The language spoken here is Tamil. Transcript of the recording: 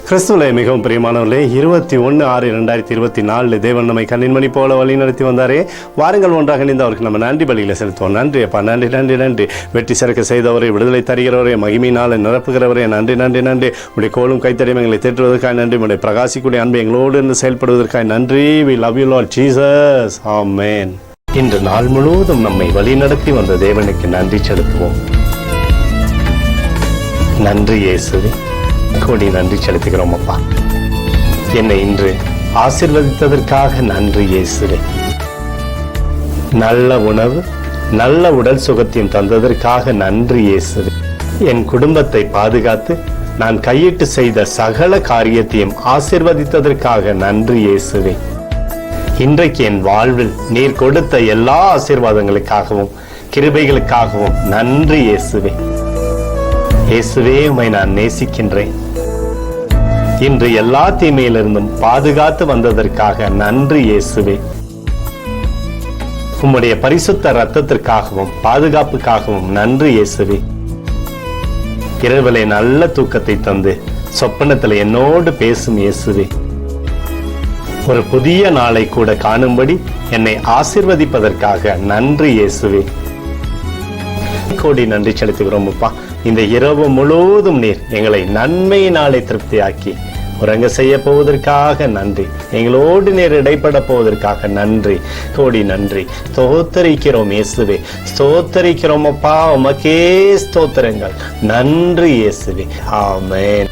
கிறிஸ்துவிலே மிகவும் பிரியமானவர்களே, 21/6/2024 தேவன் நம்மை கண்ணின்மணி போல வழி நடத்தி வந்தாரே. வாருங்கள் ஒன்றாக இணைந்து அவருக்கு நம்ம நன்றி பலிகளை செலுத்துவோம். நன்றி அப்பா, நன்றி நன்றி நன்றி. வெற்றி சிறக்க செய்தவரை, விடுதலை தருகிறவரே, மகிமையினால் நிரப்புகிறவரே, நன்றி நன்றி நன்றி. உடைய கோலும் கைத்தறியும் எங்களை தேற்றுவதற்காக நன்றி. உடைய பிரகாசிக்கூடிய அன்பு எங்களோடு இருந்து செயல்படுவதற்காக நன்றி. We love you Lord Jesus. Amen. இன்று நாள் முழுவதும் நம்மை வழி நடத்தி வந்த தேவனுக்கு நன்றி செலுத்துவோம். நன்றி இயேசுவே, கோடி நன்றி செலுத்துகிறோம் அப்பா. என்னை இன்று ஆசீர்வதித்ததற்காக நன்றி இயேசுவே. நல்ல உணவு, நல்ல உடல் சுகத்தையும் தந்ததற்காக நன்றி இயேசுவே. என் குடும்பத்தை பாதுகாத்து நான் கையிட்டு செய்த சகல காரியத்தையும் ஆசீர்வதித்ததற்காக நன்றி இயேசுவே. இன்றைக்கு என் வாழ்வில் நீர் கொடுத்த எல்லா ஆசீர்வாதங்களுக்காகவும் கிருபைகளுக்காகவும் நன்றி இயேசுவே. இயேசுவே, உம்மை நான் நேசிக்கின்றேன். இன்று எல்லா தீமையிலிருந்தும் பாதுகாத்து வந்ததற்காக நன்றி இயேசுவே. உம்முடைய பரிசுத்த இரத்தத்திற்காகவும் பாதுகாப்புக்காகவும் நன்றி இயேசுவே. இரவிலே நல்ல தூக்கத்தை தந்து சொப்பனத்தில் என்னோடு பேசும் இயேசுவே. ஒரு புதிய நாளை கூட காணும்படி என்னை ஆசீர்வதிப்பதற்காக நன்றி இயேசுவே. கோடி நன்றி செலுத்துகிறோம் அப்பா. இந்த இரவு முழுவதும் நீர் எங்களை நன்மையினாலே திருப்தியாக்கி உறங்க செய்ய போவதற்காக நன்றி. எங்களோடு நீர் இடைப்பட போவதற்காக நன்றி. கோடி நன்றி. ஸ்தோத்தரிக்கிறோம் இயேசுவே, ஸ்தோத்தரிக்கிறோம் அப்பா. உமக்கே ஸ்தோத்திரங்கள். நன்றி இயேசுவே. ஆமென்.